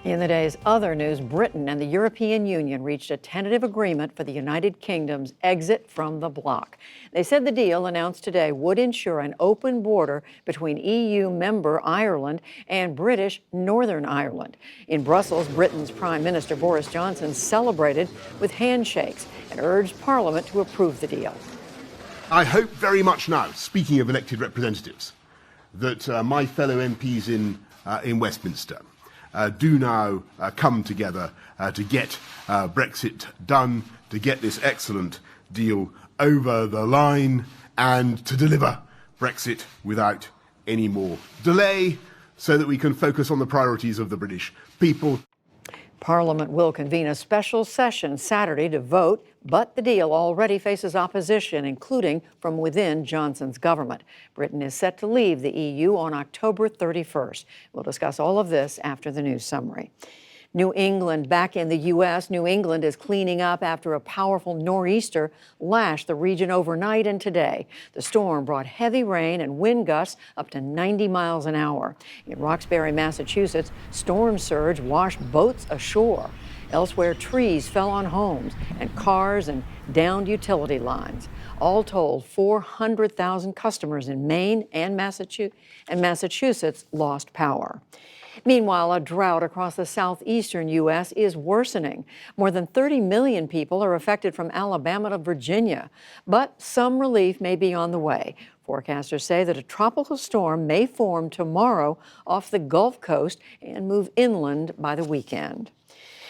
In the day's other news, Britain and the European Union reached a tentative agreement for the United Kingdom's exit from the bloc. They said the deal announced today would ensure an open border between EU member Ireland and British Northern Ireland. In Brussels, Britain's Prime Minister Boris Johnson celebrated with handshakes and urged Parliament to approve the deal. I hope very much now, speaking of elected representatives, that my fellow MPs in Westminster do now come together to get Brexit done, to get this excellent deal over the line, and to deliver Brexit without any more delay, so that we can focus on the priorities of the British people. Parliament will convene a special session Saturday to vote, but the deal already faces opposition, including from within Johnson's government. Britain is set to leave the EU on October 31st. We'll discuss all of this after the news summary. New England, back in the U.S., New England is cleaning up after a powerful nor'easter lashed the region overnight and today. The storm brought heavy rain and wind gusts up to 90 miles an hour. In Roxbury, Massachusetts, storm surge washed boats ashore. Elsewhere, trees fell on homes and cars and downed utility lines. All told, 400,000 customers in Maine and Massachusetts lost power. Meanwhile, a drought across the southeastern U.S. is worsening. More than 30 million people are affected from Alabama to Virginia, but some relief may be on the way. Forecasters say that a tropical storm may form tomorrow off the Gulf Coast and move inland by the weekend.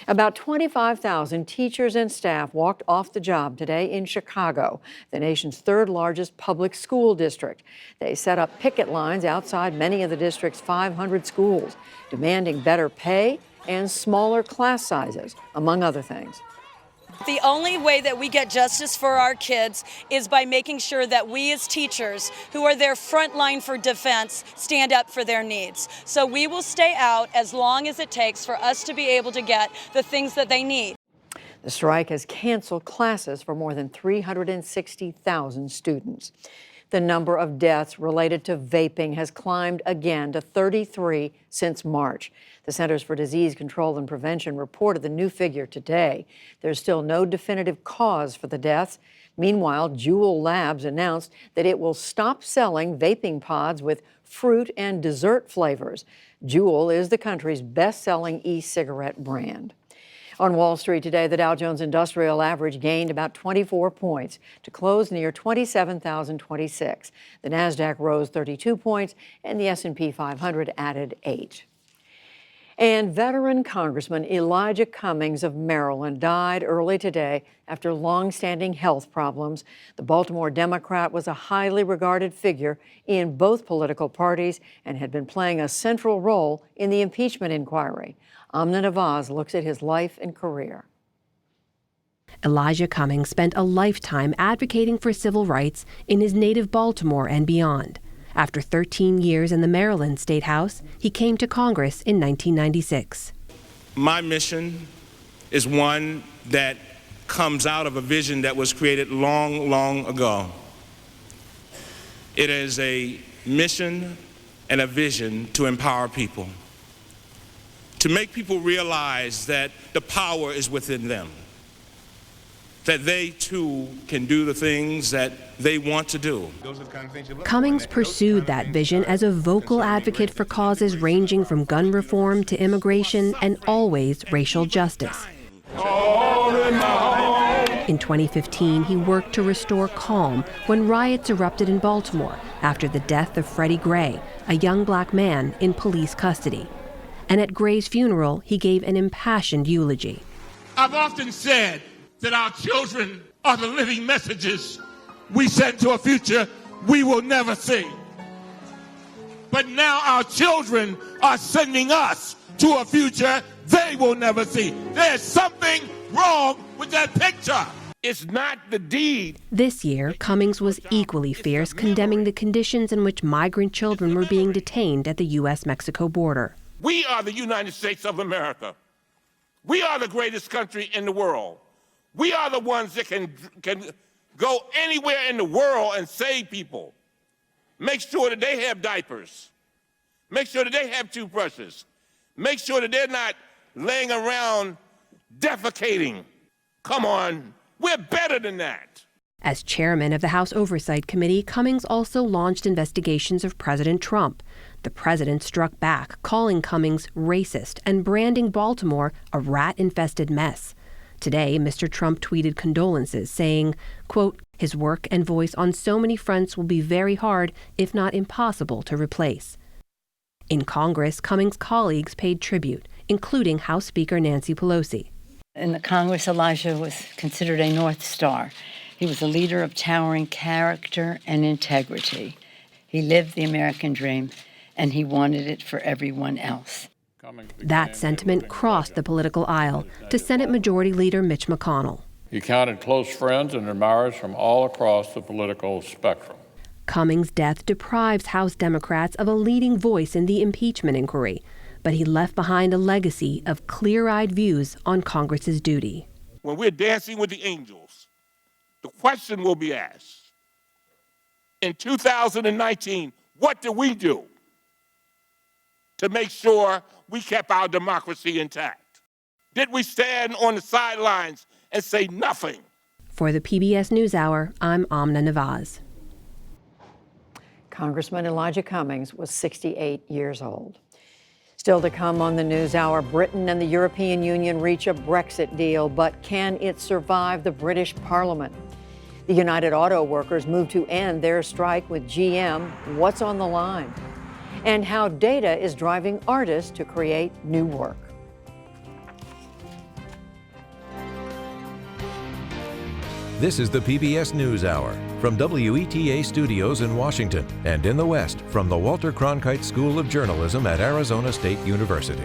About 25,000 teachers and staff walked off the job today in Chicago, the nation's third largest public school district. They set up picket lines outside many of the district's 500 schools, demanding better pay and smaller class sizes, among other things. The only way that we get justice for our kids is by making sure that we as teachers, who are their front line for defense, stand up for their needs. So we will stay out as long as it takes for us to be able to get the things that they need. The strike has canceled classes for more than 360,000 students. The number of deaths related to vaping has climbed again to 33 since March. The Centers for Disease Control and Prevention reported the new figure today. There's still no definitive cause for the deaths. Meanwhile, Juul Labs announced that it will stop selling vaping pods with fruit and dessert flavors. Juul is the country's best-selling e-cigarette brand. On Wall Street today, the Dow Jones Industrial Average gained about 24 points to close near 27,026. The Nasdaq rose 32 points, and the S&P 500 added 8. And veteran Congressman Elijah Cummings of Maryland died early today after long-standing health problems. The Baltimore Democrat was a highly regarded figure in both political parties and had been playing a central role in the impeachment inquiry. Amna Nawaz looks at his life and career. Elijah Cummings spent a lifetime advocating for civil rights in his native Baltimore and beyond. After 13 years in the Maryland State House, he came to Congress in 1996. My mission is one that comes out of a vision that was created long, long ago. It is a mission and a vision to empower people, to make people realize that the power is within them, that they too can do the things that they want to do. Cummings pursued that vision as a vocal advocate for causes ranging from gun reform to immigration and always racial justice. In 2015, he worked to restore calm when riots erupted in Baltimore after the death of Freddie Gray, a young black man in police custody. And at Gray's funeral, he gave an impassioned eulogy. I've often said that our children are the living messages we send to a future we will never see. But now our children are sending us to a future they will never see. There's something wrong with that picture. It's not the deed. This year, Cummings was equally fierce, condemning the conditions in which migrant children were being detained at the U.S.-Mexico border. We are the United States of America. We are the greatest country in the world. We are the ones that can go anywhere in the world and save people. Make sure that they have diapers. Make sure that they have toothbrushes. Make sure that they're not laying around defecating. Come on, we're better than that. As chairman of the House Oversight Committee, Cummings also launched investigations of President Trump. The president struck back, calling Cummings racist and branding Baltimore a rat-infested mess. Today, Mr. Trump tweeted condolences, saying, quote, his work and voice on so many fronts will be very hard, if not impossible, to replace. In Congress, Cummings' colleagues paid tribute, including House Speaker Nancy Pelosi. In the Congress, Elijah was considered a North Star. He was a leader of towering character and integrity. He lived the American dream, and he wanted it for everyone else. That sentiment crossed the political aisle to Senate Majority Leader Mitch McConnell. He counted close friends and admirers from all across the political spectrum. Cummings' death deprives House Democrats of a leading voice in the impeachment inquiry, but he left behind a legacy of clear-eyed views on Congress's duty. When we're dancing with the angels, the question will be asked, in 2019, what did we do to make sure we kept our democracy intact? Did we stand on the sidelines and say nothing? For the PBS NewsHour, I'm Amna Nawaz. Congressman Elijah Cummings was 68 years old. Still to come on the NewsHour, Britain and the European Union reach a Brexit deal, but can it survive the British Parliament? The United Auto Workers move to end their strike with GM. What's on the line? And how data is driving artists to create new work. This is the PBS NewsHour from WETA Studios in Washington and in the West from the Walter Cronkite School of Journalism at Arizona State University.